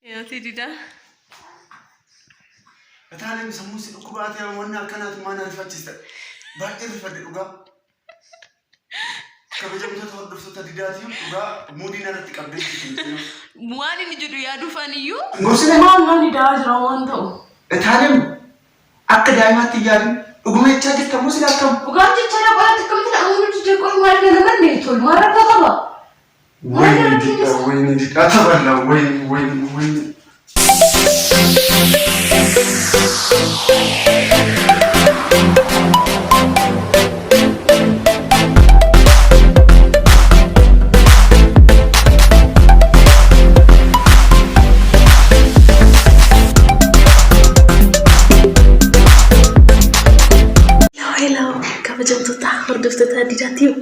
يا سيدي ده أتعلم سموس الكوبات يا وانا كانت ما نعرف أجلس باقي رفض الأوجا كبجة متى تفضل تديداتهم أوجا مودي نارتك أبدي كتير مواني نجدو يا دوفانيو مسلم ما نداج روان تو أتعلم أكيد دائما تيجان أقوم يتشاجر كم مسلم كم وقعدت ترى قلت كم ترى أمور تقول ما أنا من نيتول ما رأيت طبعا وين أتبرلا وين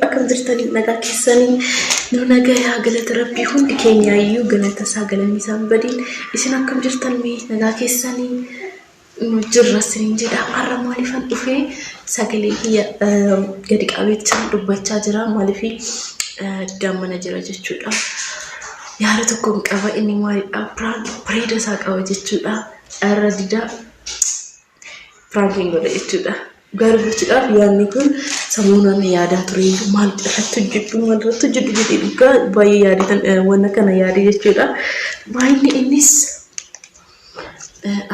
أكم درتني نجا كيساني نو نجا يا قلت ربي هون كينيا يو قلت ساقل النسان بدين إسنا أكم درتني نجا كيساني نجر سنين جدا مرة مالي فان إفي ساقلي هي قدك أبيت ربع جرا مالي في دامنا جرا جتشودا يا رتكم كوا إني مالي بريد ساق أو جتشودا أرددا فرانكين ولا جتشودا garbuchidha yaanni kun samuunaan yaadaa ture maal irratti hojjetu jedhee dhugaa baay'ee yaaditan wanna kana yaadee jechuudha baay'inni innis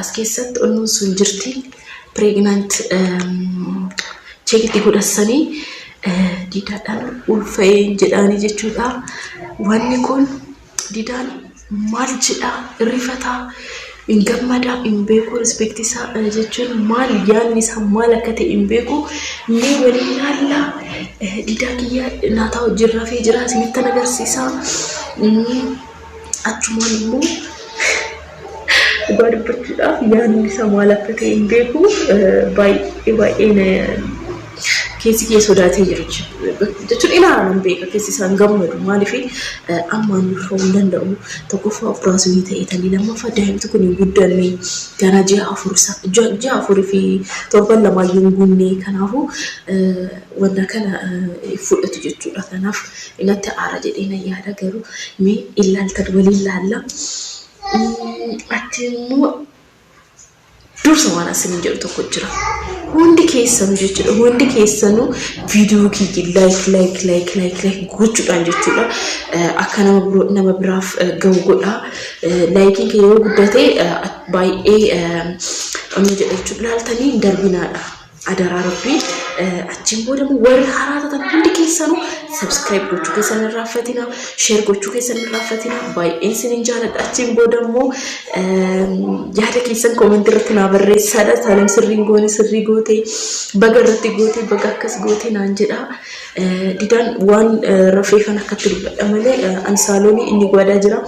as keessatti onnuun sun jirti pregnant cheekiti godhassanii didaadhaan ulfa'ee jedhaanii jechuudha wanni kun didaan maal jedha irrifataa Ingamada imbeku respektisa jechun mal yaanisa mal akate imbeku ni walilalla didakiya nata jirra fi jira simitta nagarsiisa achumaanimu baadubbachuudha yaanisa mal akate imbeku baay'ee keessi kee sodaatee jiru jechuun ilaalan beeka keessi isaan gammadu maaliif ammaan dhufuu danda'u tokkoffaa of raasuu ta'etanii lammaffaa daa'imti kun hin guddanne gara ji'a afurii fi torban lamaayyuu hin guunne kanaafuu wanta kana fudhatu jechuudha kanaaf inatti aara jedhee na yaada garuu mee ilaaltan waliin laalla ati immoo dursa waan asin jedhu tokko jira hundi keessanu jechuudha hundi keessanu viidiyoo kiyyi like gochuudhaan jechuudha akka nama biraaf gahu godha laayikiin kee yoo guddate baay'ee amma jedhachuudha laaltanii darbinaadha adaraa rabbii achiin booda warri haaraa ta'an hundi keessanu subscribe gochuu keessan irraa fatina share gochuu keessan irraa fatina baay'ee isinin jaaladha achiin booda immoo yaada keessan comment irratti naa barreessaadha saalim sirriin goone sirrii goote baga irratti goote baga akkas goote naan jedha didaan waan rafee kan akkatti dubbadha malee ansaalooni inni gwadaa jira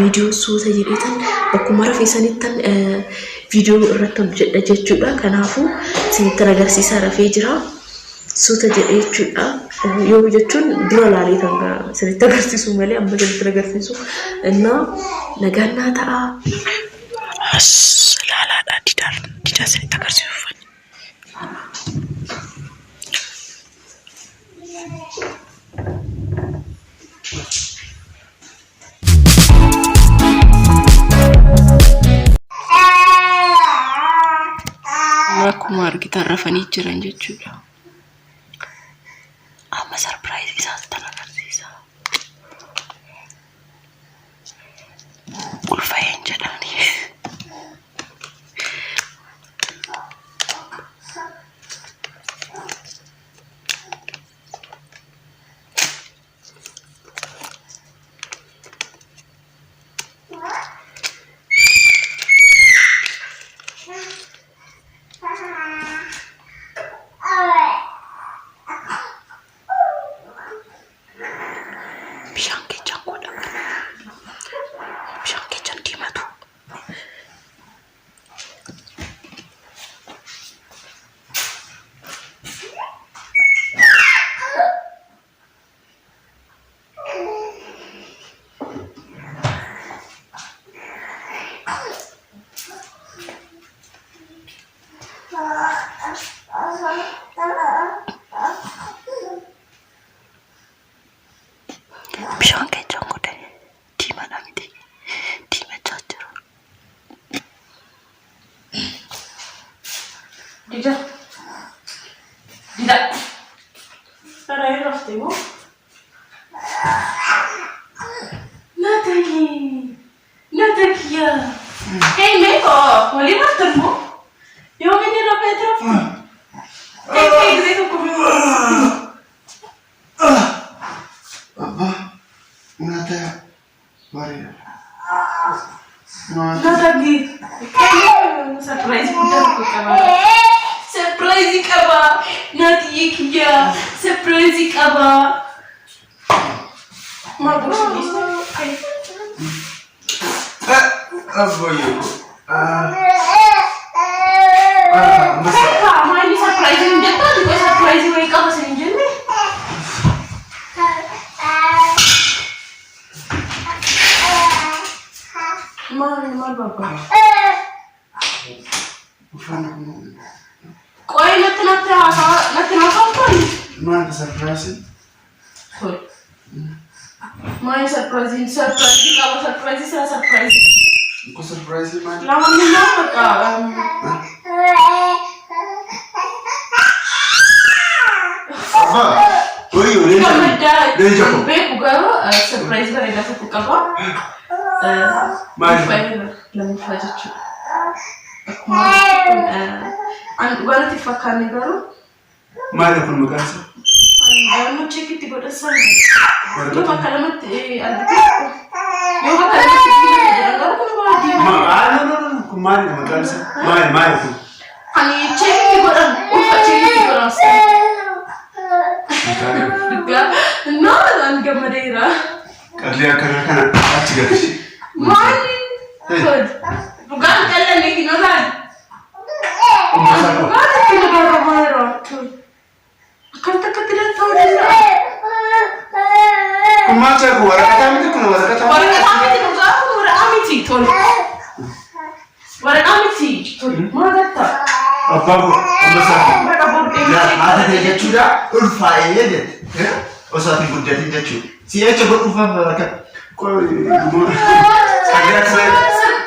video suuta jedhetan bakkuma rafee sanittan video irratti hojjedha jechuudha kanaafu sinitti agarsiisaa rafee jira suuta jedhee jechuudha yoo jechuun dura laalee kan sinitti agarsiisu malee amma sinitti agarsiisu innaa nagaannaa ta'a laalaadha didaa sinitti agarsiisuuf akkuma argitan rafanii jiran jechuudha. Amma surprise isaas tan agarsiisa. Ulfaa'een jedhani. Bishaan keessa godhe diimaa dha miti. Diimacha Tidak. Tidak. Ada yang rafti mo? Nataki. Natakia. Hey, Meko. Wali master mo? Yung ini rapet rafti. Hey, dito ko. Nata. Mari. Nataki. Surprise kita ko kaba. Surprise kaba. Natakia. Surprise kaba. Mabos bisa. Aboyo. Mereka main di surprise ini jatuh juga surprise mereka pas ini jadi. Mana bapak? Kau ini nanti apa ni? Mana surprise? Main surprise kalau surprise saya surprise. Kau surprise mana? Lama ni lama kah? Apa? Oi, oi. Dari jauh. Baik, bukan surprise mereka satu kabar. Mari. Lama saja cu. Gua nanti fakar ni baru. Mari pun makasih. Gua mau cek itu pada sana. Yo bakal mat aditi. Yo bakal mat ini ada pun gua di. No. Kumari makasih. Mari pun. Ani cek itu pada. Cek itu pada sana. No, anga Madeira. Kalian kana acigashi. Mani. Bukan kalian ni kinoran. Bukan kinoran Madeira. Kata tidak tahu dia. Kumacha ko warakata miti kuna warakata. Warakata miti bukan warak amiti tol. Warak amiti tol. Mana tak? Apa bu? Ambasa. Mereka boleh. Ya, ada dia juga urfa ini deh. Ya? Osatin kudatin jacu. Si aja urfa warakat. Kau saya.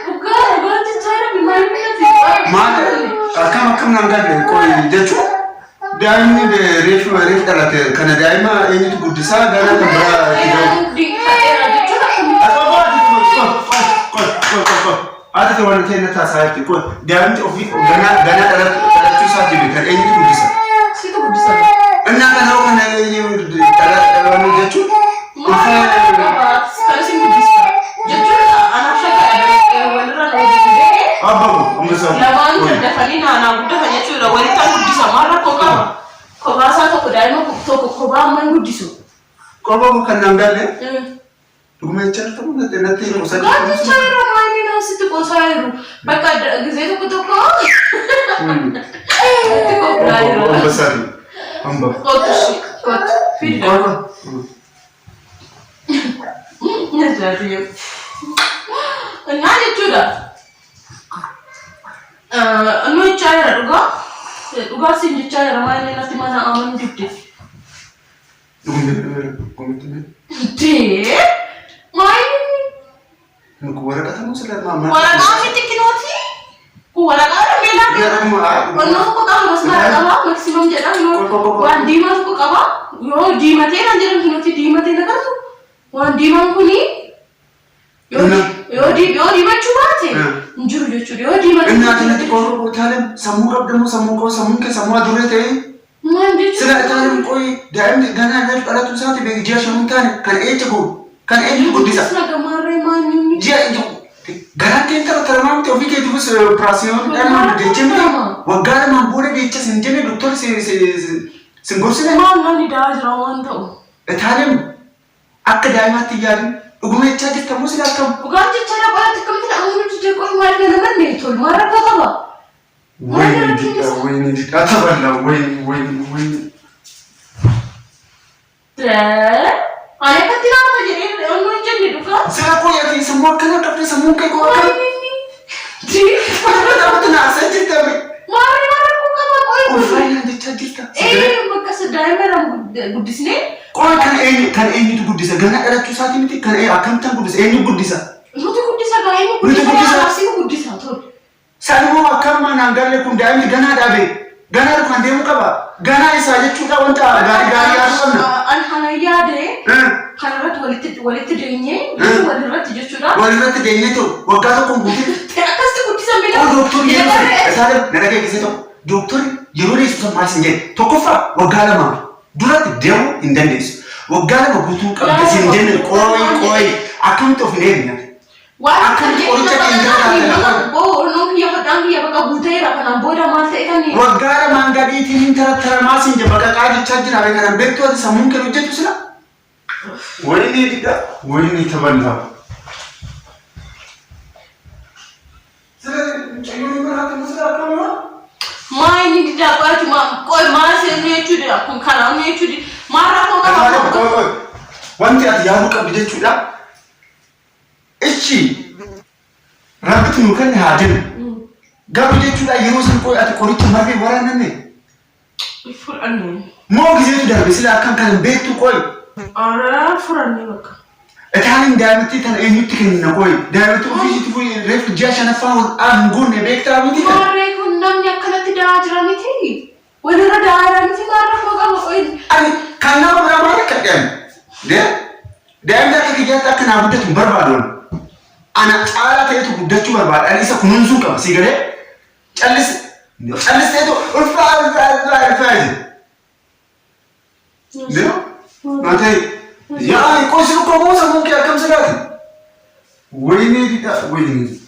Bukan cara gimana sih? Mana? Kamu nanggal kau jacu? Daimni be refu dalat kana daima ini tu gudisa dana tambah tidak Di era itu apa ada tu wanita yang tak saya tu daim tu ofi dana dalat tu sahaja kan ini tu gudisa situ bisa. enak kan orang ini dalat wanita jacu Sekarang sih bisa. Jadi anak saya ada beneran apa bu ambasa lawan terdepan anak udah hanya cura wanita bisa marah kok kan. Kau bahasa tu dalam kau bahan gudisu. kau bukan nanggal ya Dokumen tu nanti usah. Kan cara main nasi tu kau saya ru. Maka gizi tu kau kau. Kau belajar. Ambasa amba Kau tu sih kau feedback. Jadi, nanya juga. Anu cara juga sih cara main nanti mana aman gitu. Dokumen. Deh, main. Nuku warakata mo sila mama. Wala kami tikinoti. Wala kami melang. Ano ko kami mas maragawa maximum jalan no. Wan di mas ko kawa. Yo di mate na jalan kinoti di mate na kartu. Wan di man ko ni. Yo di man chubate. Njuru yo di man. Enna tanati ko thalem samukab demo samuke samua durete. Man di. Sila thalem koi daim gana dal pada tu saati be dia shamuntane kan echego. Kan echego disa. Sila gamare man. Dia garanti entar termam te ofike tu operación dan de chembe. Wagara mambore de chas injene doctor se gorsine. Man ni da rawan to. Thalem akka daimati yari ugume chaji tamu sila kam. Bukan cara buat kamu tidak mau jadi kau main dengan ni tu. Marah kau apa? Wayne di kata bala Wayne. Ayah kan tidak apa jadi orang jadi duka. Saya ko ya semua kena tapi semua ke ko kan. Ji, Apa tu nak saja tapi. marah kau apa kau? Oh, fine di chaji ta. Maka sedai merah budis ni. Kau kan ini tu budisa. Gana ada tu saat ini kan akan tan budisa. Ini budisa. Lu tu budis agak ini budis. Masih budis tu. Saya mau akan mana anggar le pun dah ini gana ada be. Gana kan demu qaba. Gana isa jechuudha wanta gaarii yaaduu An kana yaade kanarratti walitti dhiyeenye walirratti jechuudha. Walirratti dhiyeenyeetu waggaa tokko guutuu. Akkasitti guddisan beekaa. Doktorri yeroo isaan nagahee keessee tokko doktorri yeroo deessu maal sin jedhe tokkoffaa waggaa lama duratti deemuu hin dandeessu. Waggaa lama guutuu qabda sin jenne qooyi akkamitti of hin eegne. Akkamitti qoricha waggaa lamaan gadiitiin hin tarattaramaa sin jedhe bakka qaadichaa jira beekanan beektu ati sammuun kennu hojjetu sila. Wayini dida wayini tabalaa. Maini dida kwatu koi mase nechude kun kana nechude mara ko ka wanti ati yaadu qabdi jechuudha. Ichi rabbitu nu kan haadin gabu jechuudha yeroo san koi ati qoricha marfee waraananne furanne moo gizeetu darbe sila akkan kan beektu koi ara furanne bakka Italian diabetes tan eenyutti kenna koi diabetes ofiisitti fuyi reefu ji'a shanaffaa aan goone beektaa miti kan maaree kun namni akkanatti daa jira miti walirra daa miti maarra koo qaba koi ani kan nama biraa maal akka dhiyaan daa'imni akka kiyyaatti akka naa guddatu barbaadoon ana caalaa ta'etu guddachuu barbaada ani isa kunuunsuu qaba si galee callis ta'etu ulfaa Nanti, ya, kau sih kau mau sama mungkin akan sedang. Wini tidak wini.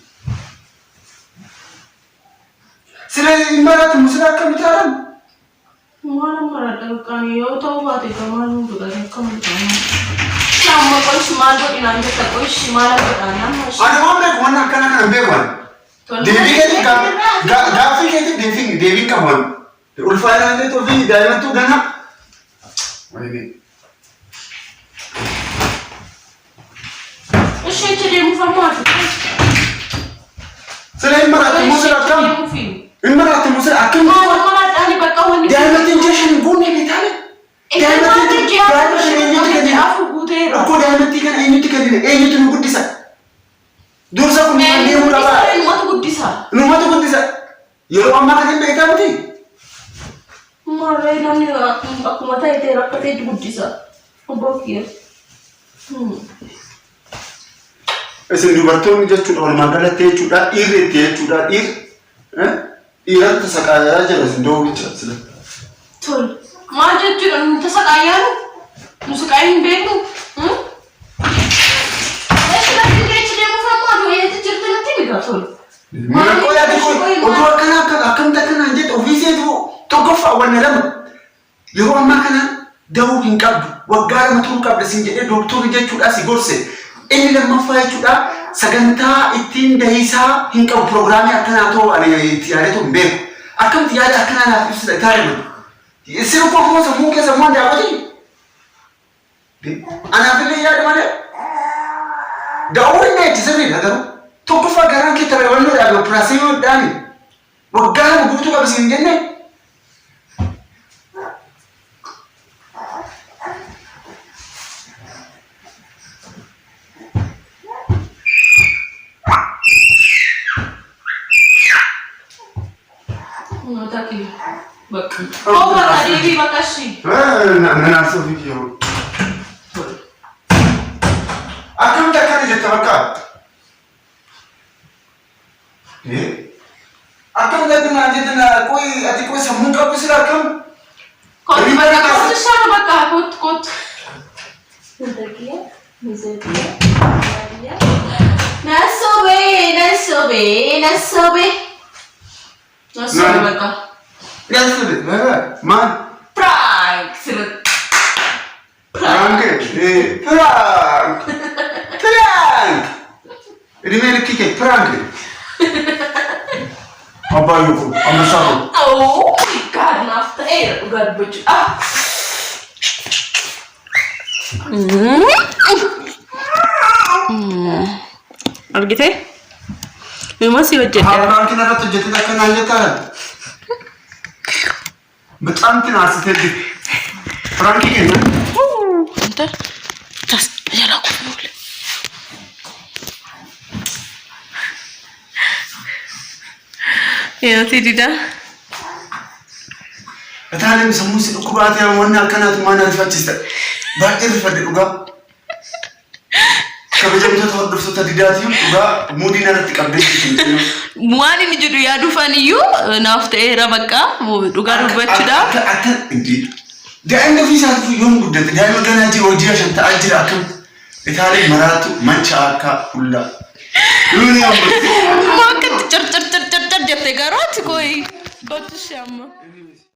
Selain ibarat muslim akan bicara. Mana kan yo tahu baat itu mana juga kamu tahu. Sama kau semua tu ini nanti tak kau semua tu tanya. Ada mana kau nak kan bewan. Devi kan gafi kan Devi kawan. Ulfa nanti tu Devi dah tu gana. Wini. Saya ceri informasi. Selain ibarat muslim akan. Ibarat muslim akan. Mana tadi berkawan. Dia mesti injection guna ni tadi. Dia mesti aku dah mesti kan ini tiga ini tu nunggu disa. Dosa pun dia murah. Rumah tu gudisa. Rumah tu gudisa. Yo amma kan beka mesti. Marai namni aku mata itu rapat itu gudisa. Obok ya. Isin dubartoonni jechuudha wal magaalaa ta'e jechuudha dhiirri jechuudha dhiirri tasaqaayaa jira isin doogicha sila. Tol maal jechuudha nu tasaqaayaa nu saqaayin beeku. Eessi geechi deemu fammaatu eetti jirti natti miidha tol. Mana koo yaade koo oduu akkamta akkanaan jettu ofiiseetu tokkoffaa wanna lama yeroo ammaa kana dahuu hin qabdu waggaa lama turuu qabda sin jedhee dooktorri jechuudha si gorse. Ini lammaffaa jechuudha sagantaa ittiin dahiisaa hin qabu pirogiraamii akkanaa ta'uu ani itti yaadatu hin beeku. Akkamitti yaada akkanaa naaf ibsita taa'ima. Isin koo sammuu keessa moo daawwati? Anaafillee yaada malee. Da'uu inni itti sirriidha garuu tokkoffaa garaan kee taphawannoodhaan operaasiyoodhaan waggaa lama guutuu qabsi hin jenne. Taki, bak. Oh, bak Devi makasih. Nana so video. Akam tak kan jatuh akak. Akam tak kena jatuh koi ati koi sambung kau sila akam. Kau di mana kau tu sana bak kot. Sebentar ya. Nasobe. Nasıl mereka? Ya sudah, man. Prank, sudah. Prank. Ini mana kiki prank? Apa itu? Apa sahaja? Oh, karena after udah baju. Argite? Memang sih wajib. Prank kita tu jadi tak kenal jatuh. Betul tidak sih? Prank ini. Ntar, tas jalan aku dulu. Ya tidak. Ataalee sammuu si dhukkubaatee wanni akkanaatu maana rifaachista. Baay'ee rifadhe dhugaa. Kabajamtoota hordoftoota didaatiin dhugaa muudii narratti qabdee. Waan inni jedhu yaaduufaan iyyuu naaf ta'eera bakka dhugaa dubbachuudhaaf. Akka inti daa'imni ofii isaatiif yoom guddate daa'ima ganaa jiru hojii ashan ta'aa jira akkam itaalee maraatu mancha akka hullaa. Luuni amma. Maa akkatti car jettee garooti kooyi. Kootu shaamma.